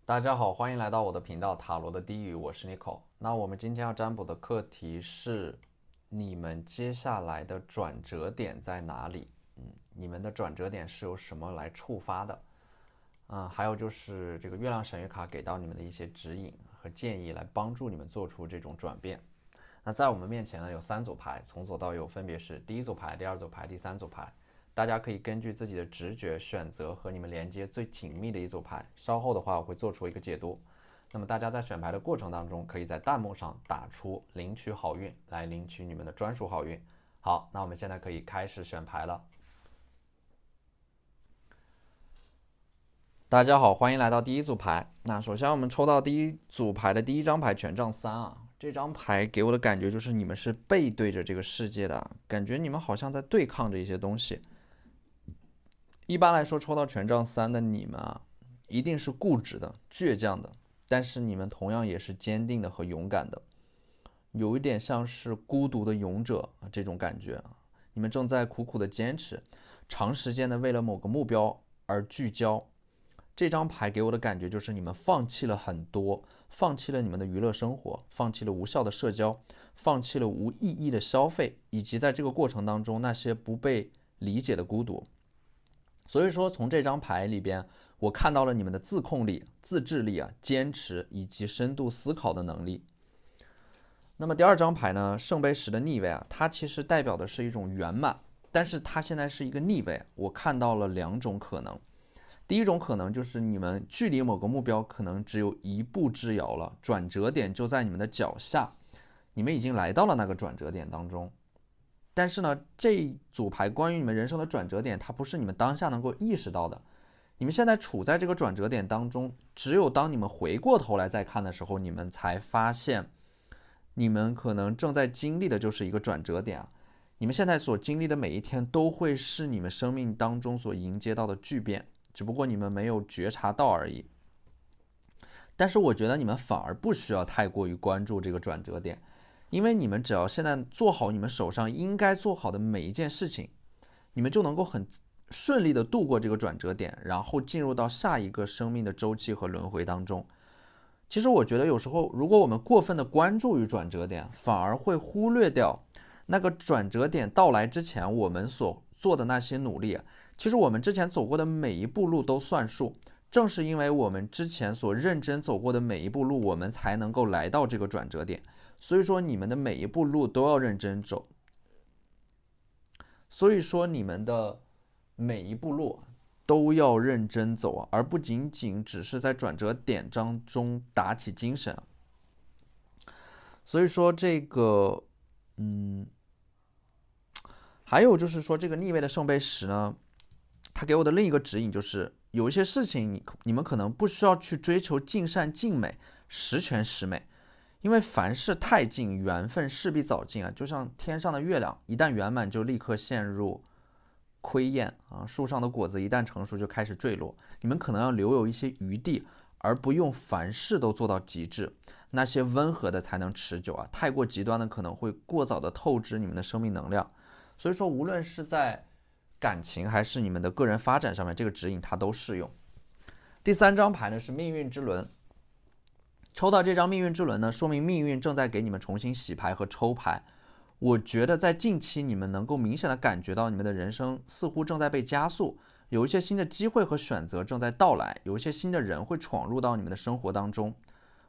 大家好，欢迎来到我的频道塔罗的低语，我是 Nico。那我们今天要占卜的课题是你们接下来的转折点在哪里？你们的转折点是由什么来触发的？还有就是这个月亮神谕卡给到你们的一些指引和建议，来帮助你们做出这种转变。那在我们面前呢，有3组牌，从左到右分别是第一组牌、第二组牌、第3组牌。大家可以根据自己的直觉选择和你们连接最紧密的一组牌。稍后的话，我会做出一个解读。那么大家在选牌的过程当中，可以在弹幕上打出领取好运，来领取你们的专属好运。好，那我们现在可以开始选牌了。大家好，欢迎来到第一组牌。那首先我们抽到第一组牌的第一张牌权杖3啊，这张牌给我的感觉就是你们是背对着这个世界的，感觉你们好像在对抗着一些东西。一般来说，抽到权杖3的你们啊，一定是固执的、倔强的，但是你们同样也是坚定的和勇敢的，有一点像是孤独的勇者这种感觉啊。你们正在苦苦的坚持，长时间的为了某个目标而聚焦。这张牌给我的感觉就是你们放弃了很多，放弃了你们的娱乐生活，放弃了无效的社交，放弃了无意义的消费，以及在这个过程当中那些不被理解的孤独。所以说，从这张牌里边，我看到了你们的自控力、自制力啊、坚持以及深度思考的能力。那么第二张牌呢，圣杯10的逆位啊，它其实代表的是一种圆满，但是它现在是一个逆位，我看到了2种可能。第一种可能就是你们距离某个目标可能只有1步之遥了，转折点就在你们的脚下，你们已经来到了那个转折点当中。但是呢，这一组牌关于你们人生的转折点，它不是你们当下能够意识到的。你们现在处在这个转折点当中，只有当你们回过头来再看的时候，你们才发现，你们可能正在经历的就是一个转折点啊。你们现在所经历的每一天，都会是你们生命当中所迎接到的巨变，只不过你们没有觉察到而已。但是我觉得你们反而不需要太过于关注这个转折点。因为你们只要现在做好你们手上应该做好的每一件事情，你们就能够很顺利的度过这个转折点，然后进入到下一个生命的周期和轮回当中。其实我觉得有时候，如果我们过分的关注于转折点，反而会忽略掉那个转折点到来之前我们所做的那些努力。其实我们之前走过的每一步路都算数，正是因为我们之前所认真走过的每一步路，我们才能够来到这个转折点。所以说你们的每一步路都要认真走，所以说你们的每一步路都要认真走啊，而不仅仅只是在转折点当中打起精神。所以说这个，还有就是说这个逆位的圣杯10呢，它给我的另一个指引就是，有一些事情你们可能不需要去追求尽善尽美、十全十美。因为凡事太近，缘分势必早尽啊！就像天上的月亮，一旦圆满就立刻陷入亏厌啊；树上的果子一旦成熟就开始坠落。你们可能要留有一些余地，而不用凡事都做到极致。那些温和的才能持久啊！太过极端的可能会过早的透支你们的生命能量。所以说，无论是在感情还是你们的个人发展上面，这个指引它都适用。第3张牌呢是命运之轮。抽到这张命运之轮呢，说明命运正在给你们重新洗牌和抽牌。我觉得在近期你们能够明显的感觉到你们的人生似乎正在被加速，有一些新的机会和选择正在到来，有一些新的人会闯入到你们的生活当中。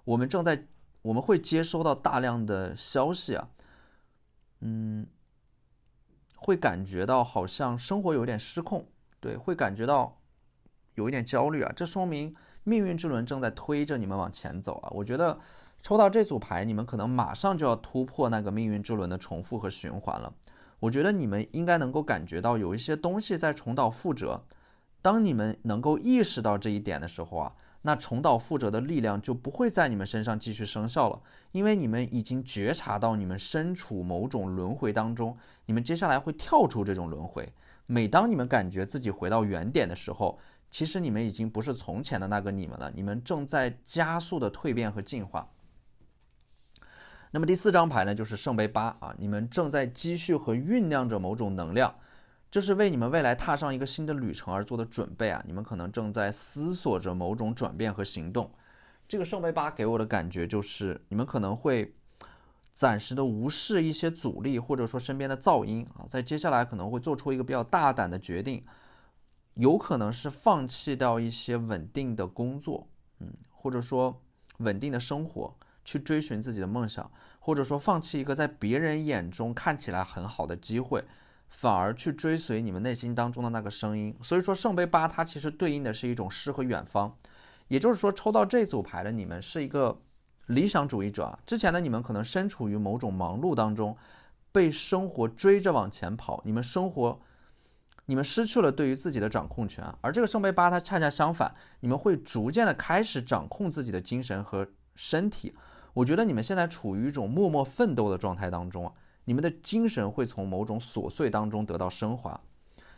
我们会接收到大量的消息啊，会感觉到好像生活有点失控，对，会感觉到有一点焦虑啊，这说明命运之轮正在推着你们往前走啊！我觉得抽到这组牌，你们可能马上就要突破那个命运之轮的重复和循环了。我觉得你们应该能够感觉到有一些东西在重蹈覆辙。当你们能够意识到这一点的时候啊，那重蹈覆辙的力量就不会在你们身上继续生效了，因为你们已经觉察到你们身处某种轮回当中，你们接下来会跳出这种轮回。每当你们感觉自己回到原点的时候，其实你们已经不是从前的那个你们了，你们正在加速的蜕变和进化。那么第4张牌呢，就是圣杯8啊，你们正在积蓄和酝酿着某种能量，这是为你们未来踏上一个新的旅程而做的准备啊！你们可能正在思索着某种转变和行动，这个圣杯八给我的感觉就是，你们可能会暂时的无视一些阻力，或者说身边的噪音啊，在接下来可能会做出一个比较大胆的决定，有可能是放弃掉一些稳定的工作，或者说稳定的生活，去追寻自己的梦想，或者说放弃一个在别人眼中看起来很好的机会，反而去追随你们内心当中的那个声音。所以说圣杯八它其实对应的是一种诗和远方，也就是说抽到这组牌的你们是一个理想主义者，之前的你们可能身处于某种忙碌当中，被生活追着往前跑，你们失去了对于自己的掌控权，而这个圣杯八它恰恰相反，你们会逐渐的开始掌控自己的精神和身体。我觉得你们现在处于一种默默奋斗的状态当中，你们的精神会从某种琐碎当中得到升华，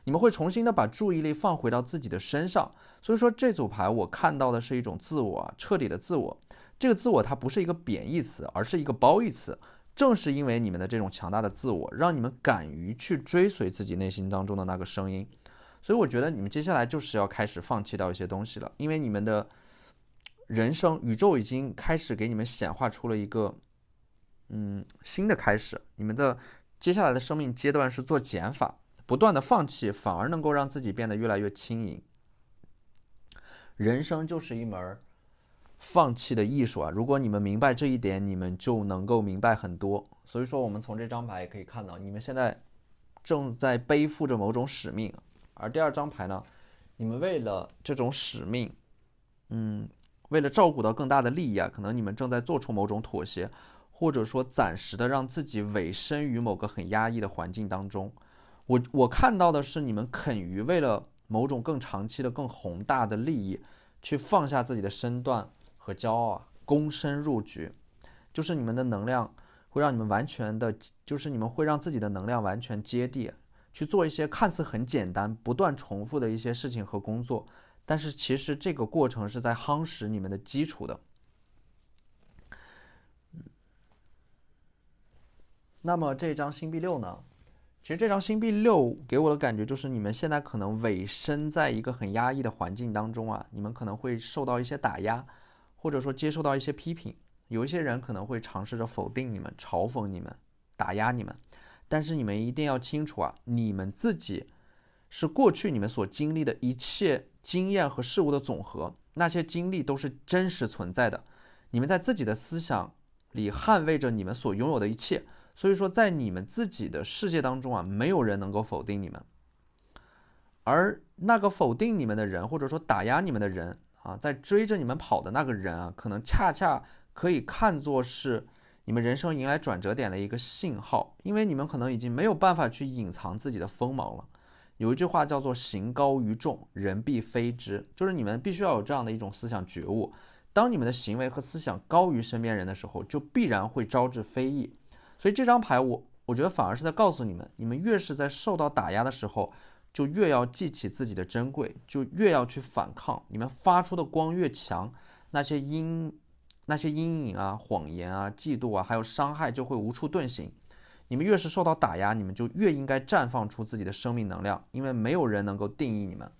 你们会重新的把注意力放回到自己的身上。所以说这组牌我看到的是一种自我，彻底的自我。这个自我它不是一个贬义词，而是一个褒义词。正是因为你们的这种强大的自我，让你们敢于去追随自己内心当中的那个声音。所以我觉得你们接下来就是要开始放弃掉一些东西了，因为你们的人生，宇宙已经开始给你们显化出了一个新的开始。你们的接下来的生命阶段是做减法，不断的放弃，反而能够让自己变得越来越轻盈。人生就是一门放弃的艺术啊！如果你们明白这一点，你们就能够明白很多。所以说，我们从这张牌也可以看到，你们现在正在背负着某种使命。而第二张牌呢，你们为了这种使命，为了照顾到更大的利益啊，可能你们正在做出某种妥协，或者说暂时的让自己委身于某个很压抑的环境当中。我看到的是你们肯于为了某种更长期的、更宏大的利益，去放下自己的身段和骄傲啊，躬身入局，就是你们的能量会让你们完全的，就是你们会让自己的能量完全接地，去做一些看似很简单、不断重复的一些事情和工作，但是其实这个过程是在夯实你们的基础的。那么这张星币六呢？其实这张星币六给我的感觉就是，你们现在可能委身在一个很压抑的环境当中啊，你们可能会受到一些打压，或者说接受到一些批评。有一些人可能会尝试着否定你们、嘲讽你们、打压你们，但是你们一定要清楚啊，你们自己是过去你们所经历的一切经验和事物的总和，那些经历都是真实存在的。你们在自己的思想里捍卫着你们所拥有的一切。所以说，在你们自己的世界当中啊，没有人能够否定你们，而那个否定你们的人，或者说打压你们的人啊，在追着你们跑的那个人啊，可能恰恰可以看作是你们人生迎来转折点的一个信号，因为你们可能已经没有办法去隐藏自己的锋芒了。有一句话叫做行高于众，人必非之，就是你们必须要有这样的一种思想觉悟，当你们的行为和思想高于身边人的时候，就必然会招致非议。所以这张牌我觉得反而是在告诉你们，你们越是在受到打压的时候，就越要记起自己的珍贵，就越要去反抗。你们发出的光越强，那些阴影啊、谎言啊、嫉妒啊，还有伤害就会无处遁形。你们越是受到打压，你们就越应该绽放出自己的生命能量，因为没有人能够定义你们。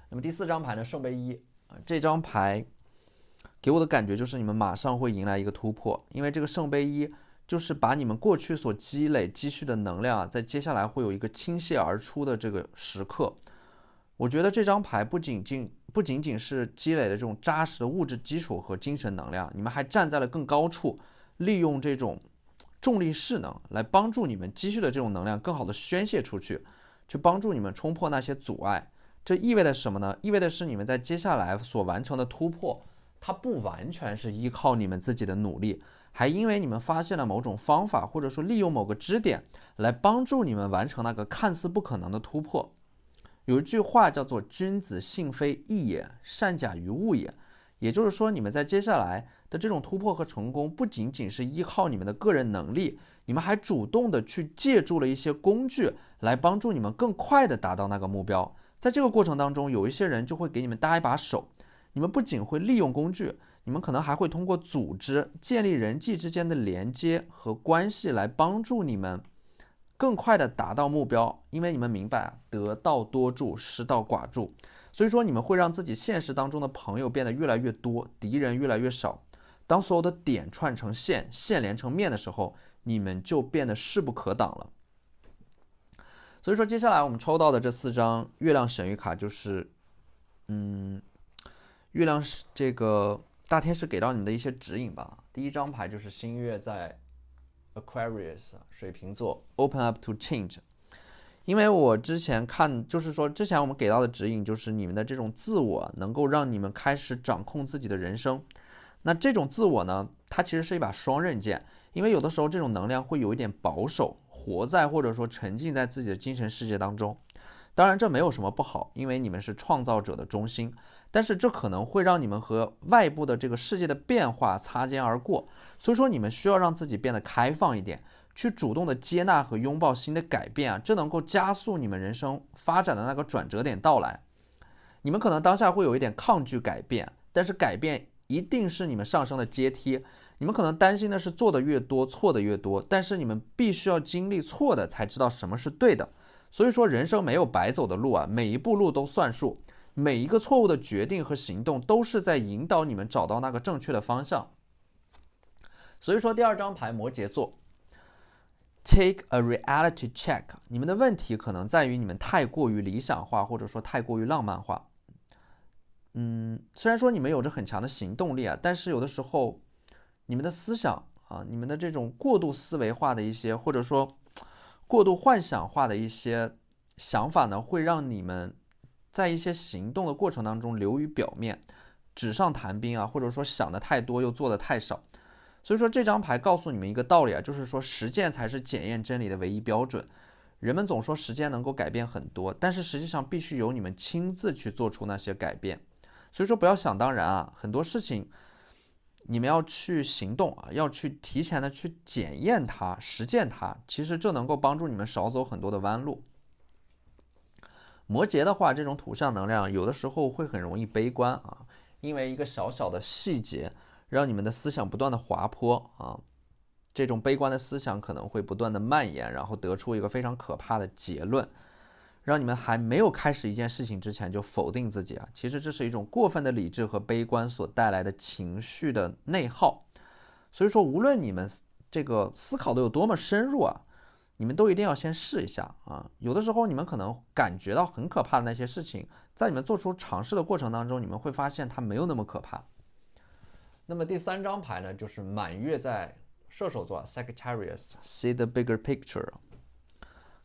那么第四张牌呢，圣杯一，这张牌给我的感觉就是你们马上会迎来一个突破，因为这个圣杯一就是把你们过去所积累积蓄的能量在接下来会有一个倾泻而出的这个时刻。我觉得这张牌不仅仅是积累了这种扎实的物质基础和精神能量，你们还站在了更高处，利用这种重力势能来帮助你们积蓄的这种能量更好的宣泄出去，去帮助你们冲破那些阻碍。这意味着什么呢？意味着是你们在接下来所完成的突破，它不完全是依靠你们自己的努力，还因为你们发现了某种方法，或者说利用某个支点来帮助你们完成那个看似不可能的突破。有一句话叫做君子信非义也，善假于物也。也就是说，你们在接下来的这种突破和成功，不仅仅是依靠你们的个人能力，你们还主动的去借助了一些工具来帮助你们更快的达到那个目标。在这个过程当中，有一些人就会给你们搭一把手，你们不仅会利用工具，你们可能还会通过组织建立人际之间的连接和关系来帮助你们更快的达到目标，因为你们明白得道多助，失道寡助。所以说你们会让自己现实当中的朋友变得越来越多，敌人越来越少。当所有的点串成线，线连成面的时候，你们就变得势不可挡了。所以说接下来我们抽到的这4张月亮神谕卡就是，月亮这个大天使给到你们的一些指引吧。第一张牌就是新月在 Aquarius 水瓶座 ，Open up to change。因为我之前看，就是说之前我们给到的指引就是你们的这种自我能够让你们开始掌控自己的人生。那这种自我呢，它其实是一把双刃剑，因为有的时候这种能量会有一点保守，活在或者说沉浸在自己的精神世界当中。当然这没有什么不好，因为你们是创造者的中心，但是这可能会让你们和外部的这个世界的变化擦肩而过，所以说你们需要让自己变得开放一点，去主动的接纳和拥抱新的改变啊，这能够加速你们人生发展的那个转折点到来。你们可能当下会有一点抗拒改变，但是改变一定是你们上升的阶梯。你们可能担心的是做的越多，错的越多，但是你们必须要经历错的，才知道什么是对的。所以说，人生没有白走的路啊，每一步路都算数，每一个错误的决定和行动都是在引导你们找到那个正确的方向。所以说，第2张牌摩羯座 ，Take a reality check。你们的问题可能在于你们太过于理想化，或者说太过于浪漫化。虽然说你们有着很强的行动力啊，但是有的时候，你们的思想啊，你们的这种过度思维化的一些，或者说过度幻想化的一些想法呢，会让你们在一些行动的过程当中流于表面，纸上谈兵啊，或者说想的太多又做的太少。所以说这张牌告诉你们一个道理啊，就是说实践才是检验真理的唯一标准。人们总说时间能够改变很多，但是实际上必须由你们亲自去做出那些改变。所以说不要想当然啊，很多事情你们要去行动啊，要去提前的去检验它、实践它，其实这能够帮助你们少走很多的弯路。摩羯的话，这种土象能量有的时候会很容易悲观啊，因为一个小小的细节让你们的思想不断的滑坡啊，这种悲观的思想可能会不断的蔓延，然后得出一个非常可怕的结论。让你们还没有开始一件事情之前就否定自己啊，其实这是一种过分的理智和悲观所带来的情绪的内耗。所以说，无论你们这个思考的有多么深入啊，你们都一定要先试一下啊。有的时候你们可能感觉到很可怕的那些事情，在你们做出尝试的过程当中，你们会发现它没有那么可怕。那么第3张牌呢，就是满月在射手座 Sagittarius，See the bigger picture，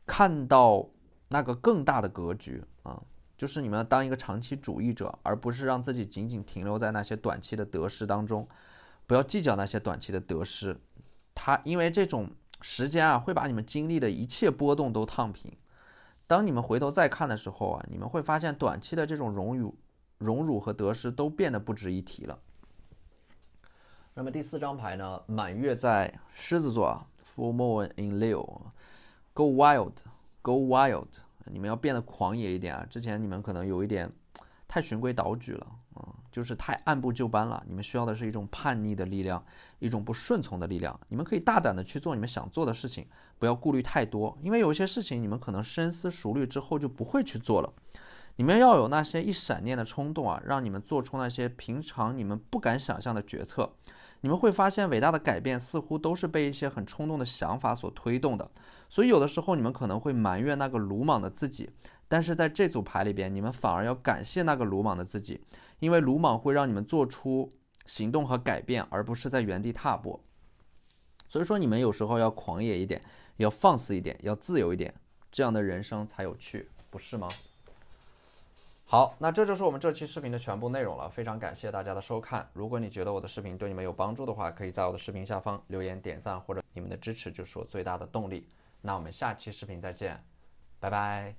看到那个更大的格局啊，就是你们要当一个长期主义者，而不是让自己仅仅停留在那些短期的得失当中，不要计较那些短期的得失。因为这种时间啊，会把你们经历的一切波动都烫平。当你们回头再看的时候啊，你们会发现短期的这种荣辱和得失都变得不值一提了。那么第4张牌呢，满月在狮子座 Full Moon in Leo，Go Wild。Go wild， 你们要变得狂野一点啊！之前你们可能有一点太循规蹈矩了啊，就是太按部就班了。你们需要的是一种叛逆的力量，一种不顺从的力量。你们可以大胆的去做你们想做的事情，不要顾虑太多，因为有一些事情你们可能深思熟虑之后就不会去做了。你们要有那些一闪念的冲动啊，让你们做出那些平常你们不敢想象的决策。你们会发现伟大的改变似乎都是被一些很冲动的想法所推动的，所以有的时候你们可能会埋怨那个鲁莽的自己，但是在这组牌里边，你们反而要感谢那个鲁莽的自己，因为鲁莽会让你们做出行动和改变，而不是在原地踏步。所以说你们有时候要狂野一点，要放肆一点，要自由一点，这样的人生才有趣，不是吗？好，那这就是我们这期视频的全部内容了，非常感谢大家的收看。如果你觉得我的视频对你们有帮助的话，可以在我的视频下方留言点赞，或者你们的支持就是我最大的动力。那我们下期视频再见，拜拜。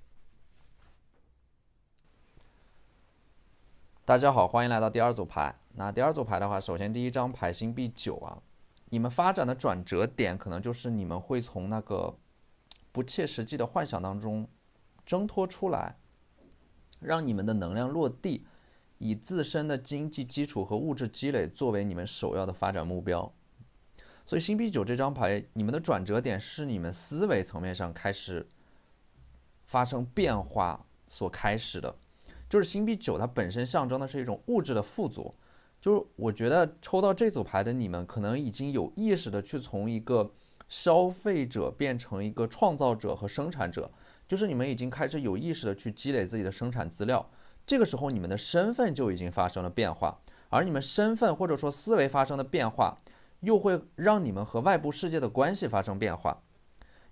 大家好，欢迎来到第2组牌。那第2组牌的话，首先第1张牌星币9啊，你们发展的转折点可能就是你们会从那个不切实际的幻想当中挣脱出来。让你们的能量落地，以自身的经济基础和物质积累作为你们首要的发展目标。所以星币9这张牌，你们的转折点是你们思维层面上开始发生变化所开始的。就是星币9它本身象征的是一种物质的富足。就是我觉得抽到这组牌的你们，可能已经有意识的去从一个消费者变成一个创造者和生产者，就是你们已经开始有意识的去积累自己的生产资料。这个时候你们的身份就已经发生了变化，而你们身份或者说思维发生的变化，又会让你们和外部世界的关系发生变化。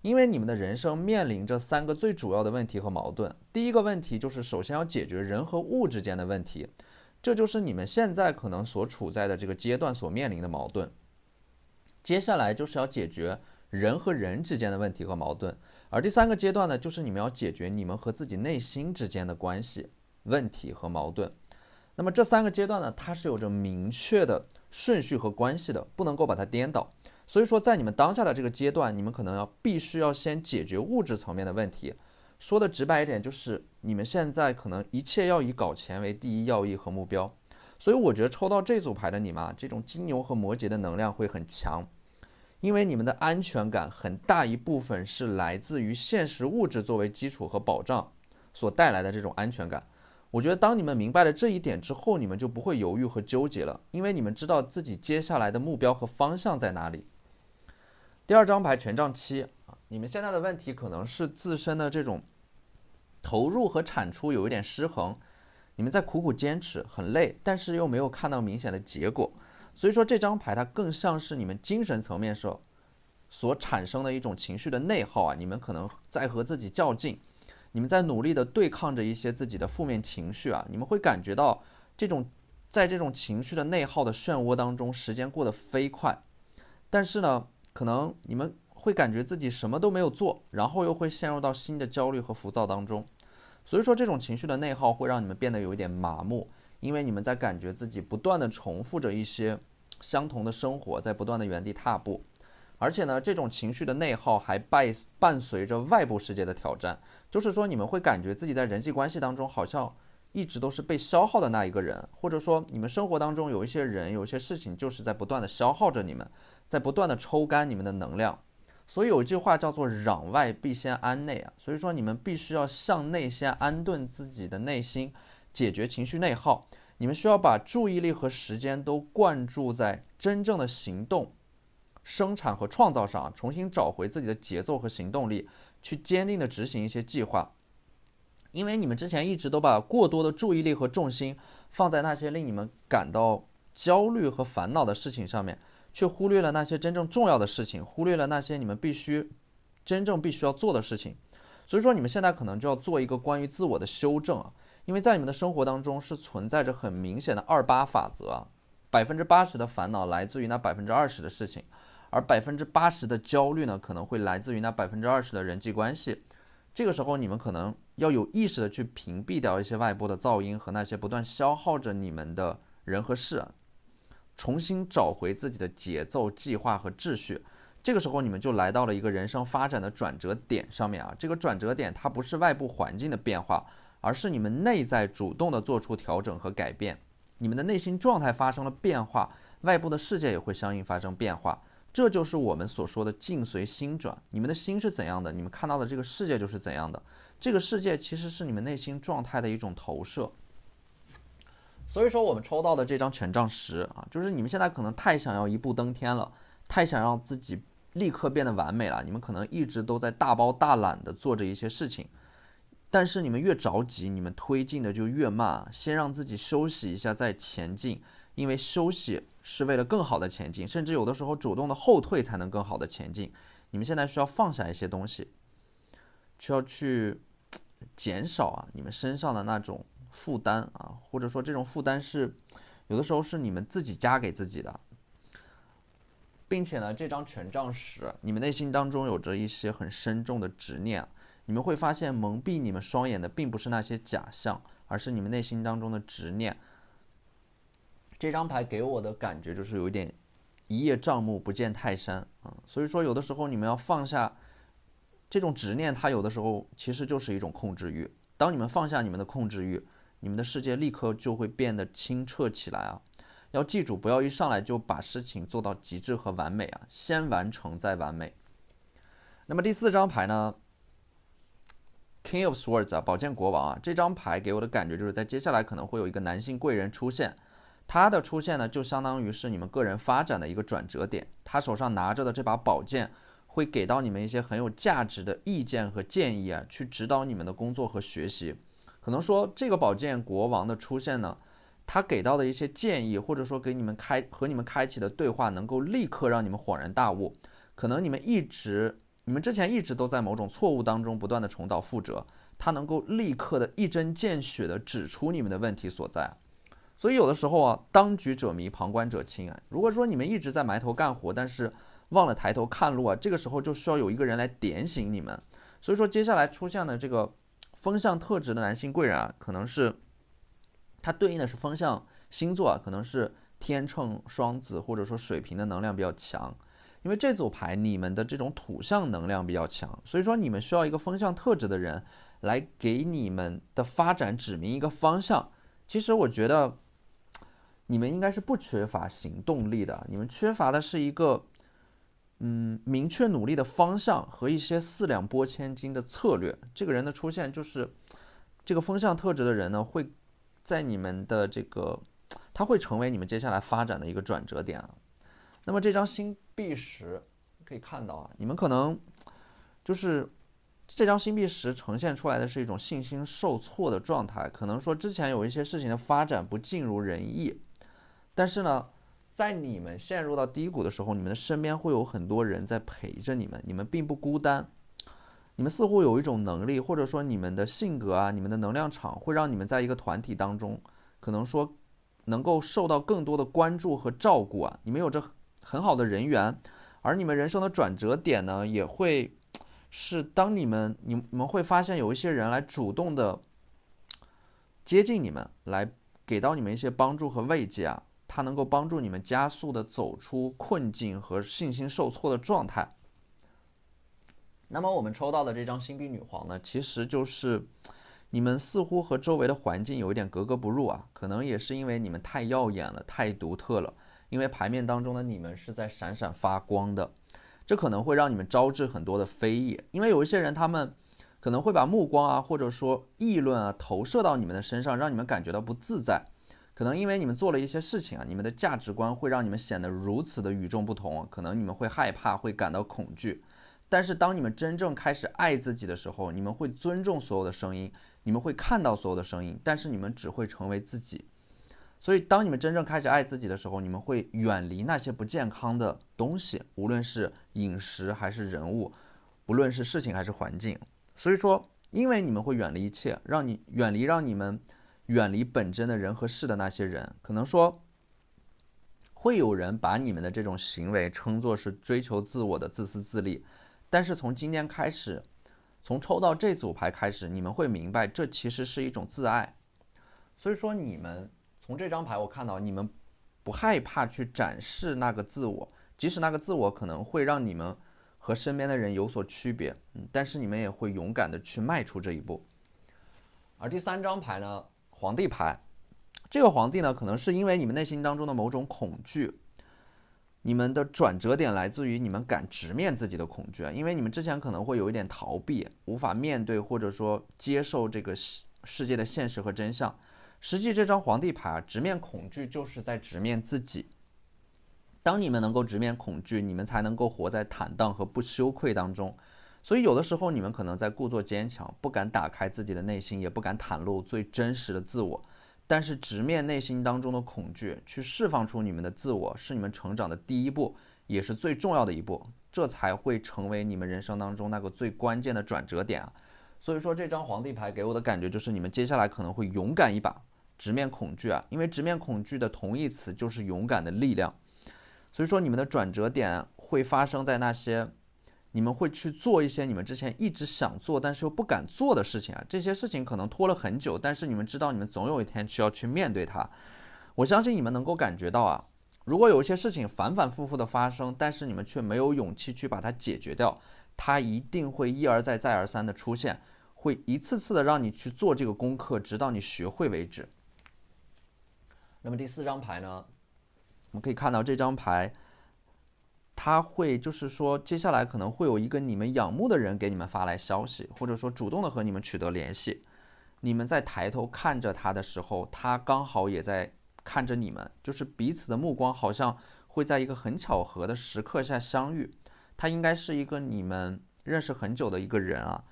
因为你们的人生面临着3个最主要的问题和矛盾。第一个问题就是首先要解决人和物之间的问题，这就是你们现在可能所处在的这个阶段所面临的矛盾。接下来就是要解决人和人之间的问题和矛盾，而第3个阶段呢，就是你们要解决你们和自己内心之间的关系、问题和矛盾。那么这3个阶段呢，它是有着明确的顺序和关系的，不能够把它颠倒。所以说，在你们当下的这个阶段，你们可能必须要先解决物质层面的问题。说的直白一点，就是你们现在可能一切要以搞钱为第一要义和目标。所以我觉得抽到这组牌的你们，这种金牛和摩羯的能量会很强，因为你们的安全感很大一部分是来自于现实物质作为基础和保障所带来的这种安全感。我觉得当你们明白了这一点之后，你们就不会犹豫和纠结了，因为你们知道自己接下来的目标和方向在哪里。第2张牌权杖7，你们现在的问题可能是自身的这种投入和产出有一点失衡，你们在苦苦坚持，很累，但是又没有看到明显的结果。所以说这张牌它更像是你们精神层面上所产生的一种情绪的内耗你们可能在和自己较劲，你们在努力的对抗着一些自己的负面情绪你们会感觉到在这种情绪的内耗的漩涡当中，时间过得飞快，但是呢，可能你们会感觉自己什么都没有做，然后又会陷入到新的焦虑和浮躁当中。所以说这种情绪的内耗会让你们变得有一点麻木，因为你们在感觉自己不断的重复着一些相同的生活，在不断的原地踏步。而且呢，这种情绪的内耗还伴随着外部世界的挑战，就是说你们会感觉自己在人际关系当中好像一直都是被消耗的那一个人，或者说你们生活当中有一些人有一些事情就是在不断的消耗着你们，在不断的抽干你们的能量。所以有一句话叫做攘外必先安内所以说你们必须要向内先安顿自己的内心，解决情绪内耗。你们需要把注意力和时间都灌注在真正的行动、生产和创造上，重新找回自己的节奏和行动力，去坚定的执行一些计划。因为你们之前一直都把过多的注意力和重心放在那些令你们感到焦虑和烦恼的事情上面，却忽略了那些真正重要的事情，忽略了那些你们真正必须要做的事情。所以说你们现在可能就要做一个关于自我的修正因为在你们的生活当中是存在着很明显的2-8法则80%的烦恼来自于那20%的事情，而80%的焦虑呢，可能会来自于那20%的人际关系。这个时候你们可能要有意识的去屏蔽掉一些外部的噪音和那些不断消耗着你们的人和事重新找回自己的节奏、计划和秩序。这个时候你们就来到了一个人生发展的转折点上面这个转折点它不是外部环境的变化，而是你们内在主动的做出调整和改变。你们的内心状态发生了变化，外部的世界也会相应发生变化。这就是我们所说的境随心转。你们的心是怎样的，你们看到的这个世界就是怎样的。这个世界其实是你们内心状态的一种投射。所以说我们抽到的这张权杖10就是你们现在可能太想要一步登天了，太想让自己立刻变得完美了。你们可能一直都在大包大揽的做着一些事情，但是你们越着急，你们推进的就越慢先让自己休息一下再前进，因为休息是为了更好的前进，甚至有的时候主动的后退才能更好的前进。你们现在需要放下一些东西，需要去减少你们身上的那种负担或者说这种负担是有的时候是你们自己加给自己的。并且呢，这张权杖10，你们内心当中有着一些很深重的执念。你们会发现蒙蔽你们双眼的并不是那些假象，而是你们内心当中的执念。这张牌给我的感觉就是有一点一叶障目不见泰山所以说有的时候你们要放下这种执念，它有的时候其实就是一种控制欲。当你们放下你们的控制欲，你们的世界立刻就会变得清澈起来要记住，不要一上来就把事情做到极致和完美先完成再完美。那么第4张牌呢， King of Swords 啊，宝剑国王啊，这张牌给我的感觉就是在接下来可能会有一个男性贵人出现，他的出现呢，就相当于是你们个人发展的一个转折点，他手上拿着的这把宝剑会给到你们一些很有价值的意见和建议啊，去指导你们的工作和学习。可能说这个宝剑国王的出现呢，他给到的一些建议，或者说给你们和你们开启的对话，能够立刻让你们恍然大悟。可能你们之前一直都在某种错误当中不断的重蹈覆辙，他能够立刻的一针见血的指出你们的问题所在。所以有的时候啊，当局者迷，旁观者清啊。如果说你们一直在埋头干活，但是忘了抬头看路啊，这个时候就需要有一个人来点醒你们。所以说接下来出现的这个风象特质的男性贵人啊，可能是它对应的是风象星座啊，可能是天秤、双子或者说水瓶的能量比较强。因为这组牌你们的这种土象能量比较强，所以说你们需要一个风象特质的人来给你们的发展指明一个方向。其实我觉得你们应该是不缺乏行动力的，你们缺乏的是一个明确努力的方向和一些四两拨千斤的策略。这个人的出现就是这个风象特质的人呢，会在你们的他会成为你们接下来发展的一个转折点啊。那么这张星币石可以看到啊，你们可能就是这张星币石呈现出来的是一种信心受挫的状态，可能说之前有一些事情的发展不尽如人意，但是呢，在你们陷入到低谷的时候，你们的身边会有很多人在陪着你们，你们并不孤单。你们似乎有一种能力，或者说你们的性格啊，你们的能量场会让你们在一个团体当中，可能说能够受到更多的关注和照顾啊。你们有着很好的人缘，而你们人生的转折点呢，也会是当你们会发现有一些人来主动的接近你们，来给到你们一些帮助和慰藉啊，它能够帮助你们加速的走出困境和信心受挫的状态。那么我们抽到的这张星币女皇呢，其实就是你们似乎和周围的环境有一点格格不入啊，可能也是因为你们太耀眼了，太独特了。因为牌面当中的你们是在闪闪发光的，这可能会让你们招致很多的非议。因为有一些人他们可能会把目光啊，或者说议论啊，投射到你们的身上，让你们感觉到不自在。可能因为你们做了一些事情啊，你们的价值观会让你们显得如此的与众不同，可能你们会害怕，会感到恐惧。但是当你们真正开始爱自己的时候，你们会尊重所有的声音，你们会看到所有的声音，但是你们只会成为自己。所以当你们真正开始爱自己的时候，你们会远离那些不健康的东西，无论是饮食还是人物，不论是事情还是环境。所以说因为你们会远离一切，让你们远离本真的人和事的那些人，可能说会有人把你们的这种行为称作是追求自我的自私自利。但是从今天开始，从抽到这组牌开始，你们会明白这其实是一种自爱。所以说你们从这张牌我看到你们不害怕去展示那个自我，即使那个自我可能会让你们和身边的人有所区别，但是你们也会勇敢的去迈出这一步。而第三张牌呢，皇帝牌，这个皇帝呢，可能是因为你们内心当中的某种恐惧，你们的转折点来自于你们敢直面自己的恐惧，因为你们之前可能会有一点逃避，无法面对或者说接受这个世界的现实和真相。实际这张皇帝牌啊，直面恐惧就是在直面自己。当你们能够直面恐惧，你们才能够活在坦荡和不羞愧当中。所以有的时候你们可能在故作坚强，不敢打开自己的内心，也不敢袒露最真实的自我。但是直面内心当中的恐惧，去释放出你们的自我，是你们成长的第一步，也是最重要的一步，这才会成为你们人生当中那个最关键的转折点啊。所以说这张皇帝牌给我的感觉就是你们接下来可能会勇敢一把，直面恐惧啊，因为直面恐惧的同义词就是勇敢的力量。所以说你们的转折点会发生在那些你们会去做一些你们之前一直想做但是又不敢做的事情啊，这些事情可能拖了很久，但是你们知道你们总有一天需要去面对它。我相信你们能够感觉到啊，如果有一些事情反反复复的发生，但是你们却没有勇气去把它解决掉，它一定会一而再再而三的出现，会一次次的让你去做这个功课，直到你学会为止。那么第四张牌呢，我们可以看到这张牌他会就是说接下来可能会有一个你们仰慕的人给你们发来消息，或者说主动的和你们取得联系。你们在抬头看着他的时候，他刚好也在看着你们，就是彼此的目光好像会在一个很巧合的时刻下相遇。他应该是一个你们认识很久的一个人啊，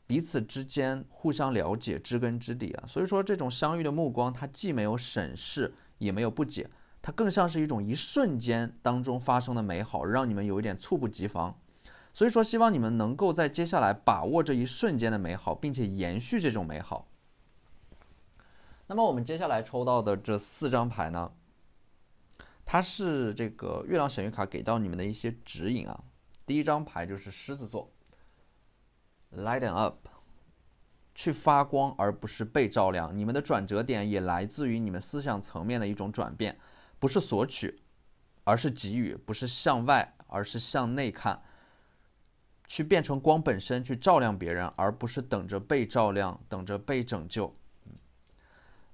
彼此之间互相了解，知根知底啊。所以说这种相遇的目光，它既没有审视，也没有不解，它更像是一种一瞬间当中发生的美好，让你们有一点猝不及防。所以说希望你们能够在接下来把握这一瞬间的美好，并且延续这种美好。那么我们接下来抽到的这4张牌呢，它是这个月亮显运卡给到你们的一些指引啊。第一张牌就是狮子座 ，Lighten up， 去发光而不是被照亮。你们的转折点也来自于你们思想层面的一种转变，不是索取，而是给予；不是向外，而是向内看。去变成光本身，去照亮别人，而不是等着被照亮，等着被拯救。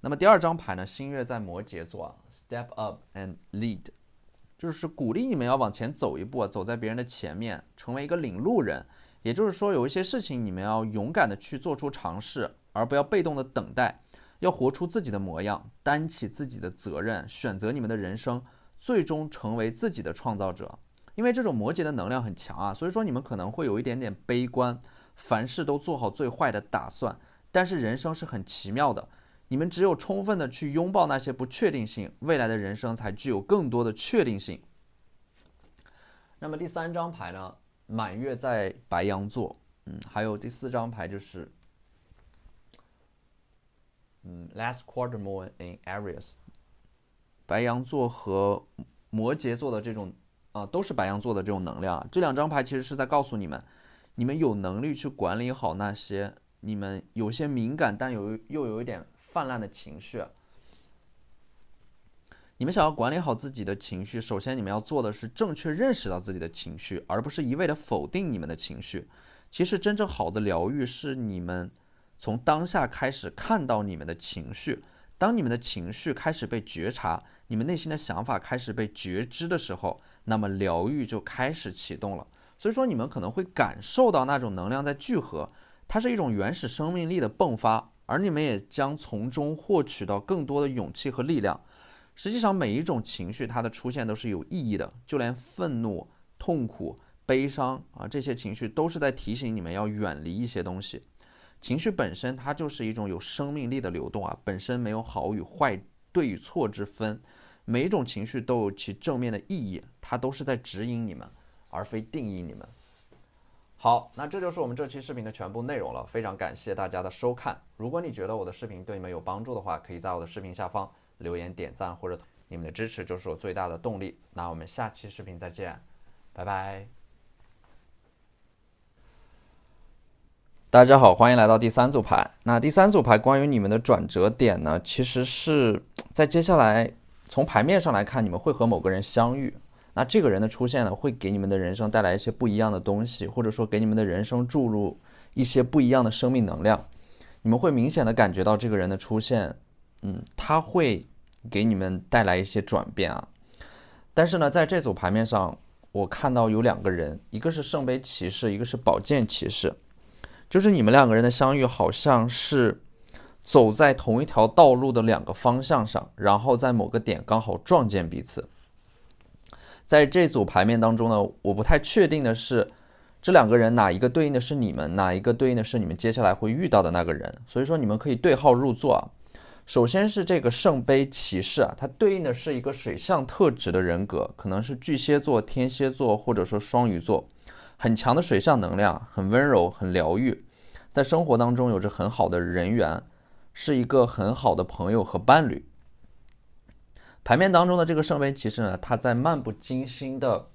那么第2张牌呢？新月在摩羯座 ，Step up and lead， 就是鼓励你们要往前走一步，走在别人的前面，成为一个领路人。也就是说，有一些事情你们要勇敢的去做出尝试，而不要被动的等待，要活出自己的模样，担起自己的责任，选择你们的人生，最终成为自己的创造者。因为这种摩羯的能量很强啊，所以说你们可能会有一点点悲观，凡事都做好最坏的打算。但是人生是很奇妙的。你们只有充分的去拥抱那些不确定性，未来的人生才具有更多的确定性。那么第3张牌呢？满月在白羊座，还有第4张牌就是，last quarter moon in Aries。白羊座和摩羯座的这种都是白羊座的这种能量。这2张牌其实是在告诉你们，你们有能力去管理好那些你们有些敏感但又有一点泛滥的情绪。你们想要管理好自己的情绪，首先你们要做的是正确认识到自己的情绪，而不是一味的否定你们的情绪。其实真正好的疗愈是你们从当下开始看到你们的情绪，当你们的情绪开始被觉察，你们内心的想法开始被觉知的时候，那么疗愈就开始启动了。所以说你们可能会感受到那种能量在聚合，它是一种原始生命力的迸发，而你们也将从中获取到更多的勇气和力量。实际上每一种情绪它的出现都是有意义的，就连愤怒、痛苦、悲伤这些情绪都是在提醒你们要远离一些东西。情绪本身它就是一种有生命力的流动本身没有好与坏、对与错之分，每一种情绪都有其正面的意义，它都是在指引你们，而非定义你们。好，那这就是我们这期视频的全部内容了，非常感谢大家的收看。如果你觉得我的视频对你们有帮助的话，可以在我的视频下方留言点赞，或者你们的支持就是我最大的动力。那我们下期视频再见，拜拜。大家好，欢迎来到第3组牌。那第3组牌关于你们的转折点呢，其实是在接下来从牌面上来看，你们会和某个人相遇。那这个人的出现呢，会给你们的人生带来一些不一样的东西，或者说给你们的人生注入一些不一样的生命能量。你们会明显的感觉到这个人的出现，他会给你们带来一些转变但是呢，在这组牌面上，我看到有2个人，一个是圣杯骑士，一个是宝剑骑士。就是你们2个人的相遇，好像是走在同一条道路的2个方向上，然后在某个点刚好撞见彼此。在这组牌面当中呢，我不太确定的是，这2个人哪一个对应的是你们，哪一个对应的是你们接下来会遇到的那个人。所以说你们可以对号入座首先是这个圣杯骑士它对应的是一个水象特质的人格，可能是巨蟹座、天蝎座或者说双鱼座，很强的水象能量，很温柔，很疗愈，在生活当中有着很好的人缘，是一个很好的朋友和伴侣。牌面当中的这个圣杯骑士呢，他在漫不经心的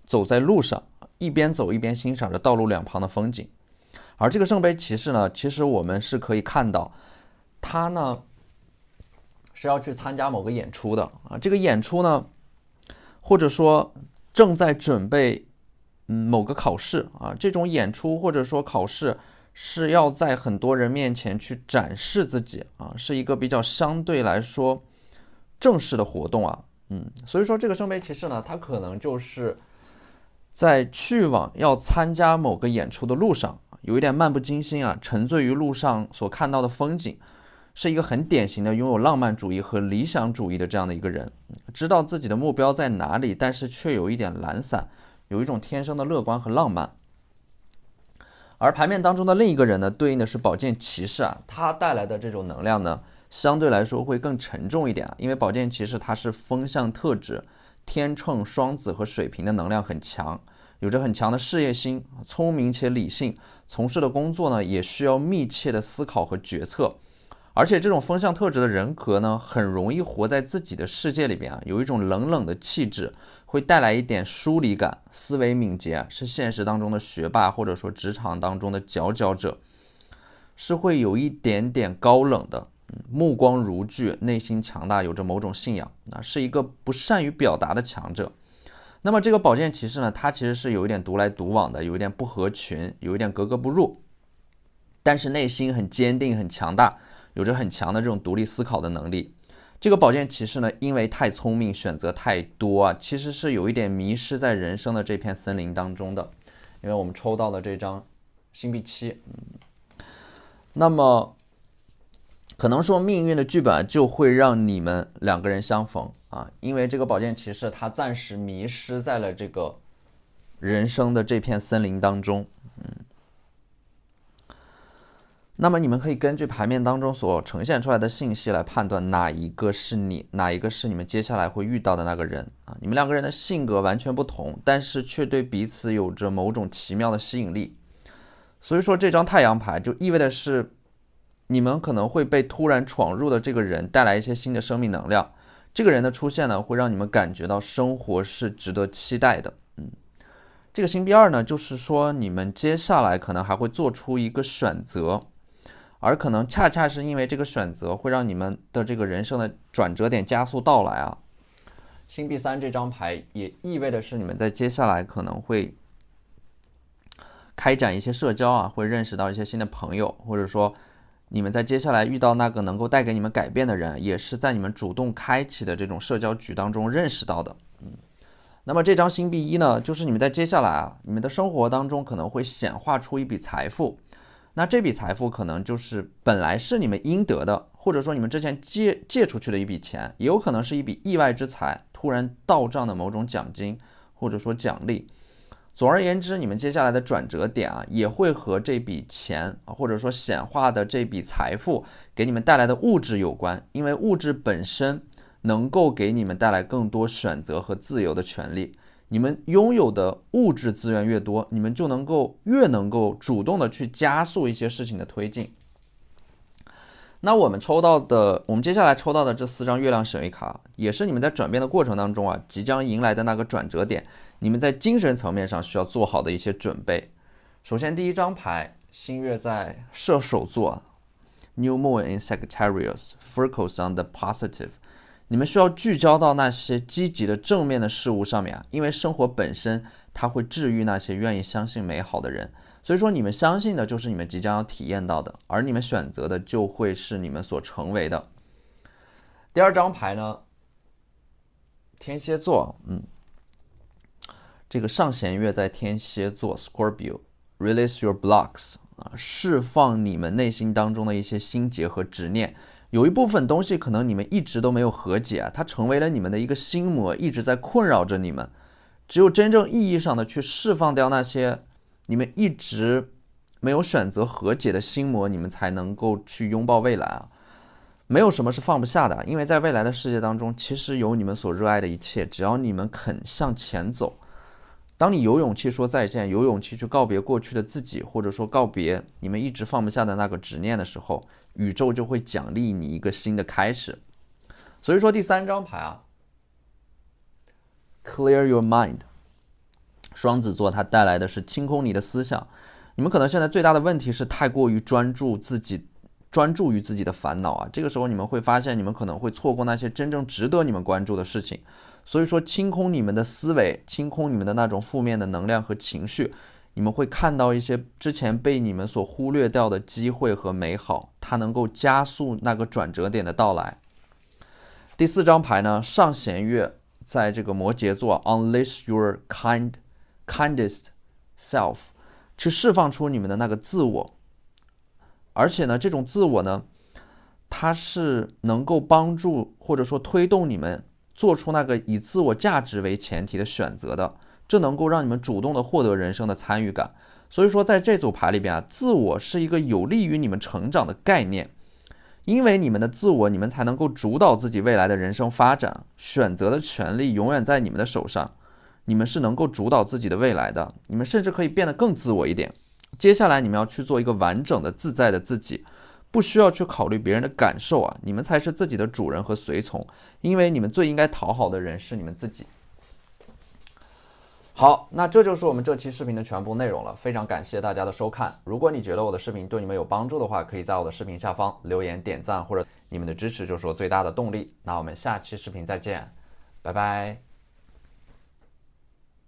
走在路上，一边走一边欣赏着道路2旁的风景。而这个圣杯骑士呢，其实我们是可以看到，他呢是要去参加某个演出的这个演出呢，或者说正在准备某个考试这种演出或者说考试是要在很多人面前去展示自己是一个比较相对来说正式的活动所以说这个圣杯骑士呢，他可能就是在去往要参加某个演出的路上，有一点漫不经心啊，沉醉于路上所看到的风景，是一个很典型的拥有浪漫主义和理想主义的这样的一个人，知道自己的目标在哪里，但是却有一点懒散，有一种天生的乐观和浪漫。而牌面当中的另一个人呢，对应的是宝剑骑士啊，他带来的这种能量呢，相对来说会更沉重一点啊，因为宝剑骑士它是风象特质，天秤、双子和水瓶的能量很强，有着很强的事业心，聪明且理性，从事的工作呢也需要密切的思考和决策。而且这种风象特质的人格呢，很容易活在自己的世界里边啊，有一种冷冷的气质，会带来一点疏离感，思维敏捷，是现实当中的学霸，或者说职场当中的佼佼者，是会有一点点高冷的，目光如炬，内心强大，有着某种信仰，是一个不善于表达的强者。那么这个宝剑骑士呢，他其实是有一点独来独往的，有一点不合群，有一点格格不入，但是内心很坚定，很强大，有着很强的这种独立思考的能力。这个宝剑骑士呢，因为太聪明，选择太多啊，其实是有一点迷失在人生的这片森林当中的。因为我们抽到了这张星币7，那么可能说命运的剧本就会让你们两个人相逢啊，因为这个宝剑骑士他暂时迷失在了这个人生的这片森林当中。那么你们可以根据牌面当中所呈现出来的信息来判断哪一个是你，哪一个是你们接下来会遇到的那个人啊。你们两个人的性格完全不同，但是却对彼此有着某种奇妙的吸引力。所以说这张太阳牌就意味的是，你们可能会被突然闯入的这个人带来一些新的生命能量。这个人的出现呢，会让你们感觉到生活是值得期待的。这个星币2呢，就是说你们接下来可能还会做出一个选择。而可能恰恰是因为这个选择会让你们的这个人生的转折点加速到来啊。星币3这张牌也意味的是你们在接下来可能会开展一些社交啊，会认识到一些新的朋友，或者说你们在接下来遇到那个能够带给你们改变的人，也是在你们主动开启的这种社交局当中认识到的。那么这张星币1呢，就是你们在接下来啊，你们的生活当中可能会显化出一笔财富。那这笔财富可能就是本来是你们应得的，或者说你们之前借出去的一笔钱，也有可能是一笔意外之财，突然到账的某种奖金或者说奖励。总而言之，你们接下来的转折点啊，也会和这笔钱或者说显化的这笔财富给你们带来的物质有关，因为物质本身能够给你们带来更多选择和自由的权利。你们拥有的物质资源越多，你们就越能够主动的去加速一些事情的推进。那我们接下来抽到的这4张月亮神谕卡，也是你们在转变的过程当中啊，即将迎来的那个转折点，你们在精神层面上需要做好的一些准备。首先第一张牌，新月在射手座 ，New Moon in Sagittarius focus on the positive。你们需要聚焦到那些积极的正面的事物上面啊，因为生活本身它会治愈那些愿意相信美好的人，所以说你们相信的就是你们即将要体验到的，而你们选择的就会是你们所成为的。第二张牌呢，天蝎座，这个上弦月在天蝎座 Scorpio release your blocks 啊，释放你们内心当中的一些心结和执念。有一部分东西可能你们一直都没有和解，它成为了你们的一个心魔，一直在困扰着你们。只有真正意义上的去释放掉那些你们一直没有选择和解的心魔，你们才能够去拥抱未来啊！没有什么是放不下的，因为在未来的世界当中，其实有你们所热爱的一切，只要你们肯向前走。当你有勇气说再见，有勇气去告别过去的自己，或者说告别你们一直放不下的那个执念的时候，宇宙就会奖励你一个新的开始。所以说第3张牌啊 ，Clear your mind， 双子座它带来的是清空你的思想。你们可能现在最大的问题是太过于专注于自己的烦恼啊，这个时候你们会发现你们可能会错过那些真正值得你们关注的事情。所以说清空你们的思维，清空你们的那种负面的能量和情绪，你们会看到一些之前被你们所忽略掉的机会和美好，它能够加速那个转折点的到来。第4张牌呢，上弦月在这个摩羯座 Unleash your kindest self， 去释放出你们的那个自我。而且呢，这种自我呢，它是能够帮助或者说推动你们做出那个以自我价值为前提的选择的，这能够让你们主动的获得人生的参与感。所以说在这组牌里边啊，自我是一个有利于你们成长的概念，因为你们的自我，你们才能够主导自己未来的人生发展，选择的权利永远在你们的手上，你们是能够主导自己的未来的，你们甚至可以变得更自我一点。接下来你们要去做一个完整的自在的自己，不需要去考虑别人的感受啊，你们才是自己的主人和随从，因为你们最应该讨好的人是你们自己。好，那这就是我们这期视频的全部内容了，非常感谢大家的收看。如果你觉得我的视频对你们有帮助的话，可以在我的视频下方留言点赞，或者你们的支持就是我最大的动力。那我们下期视频再见，拜拜。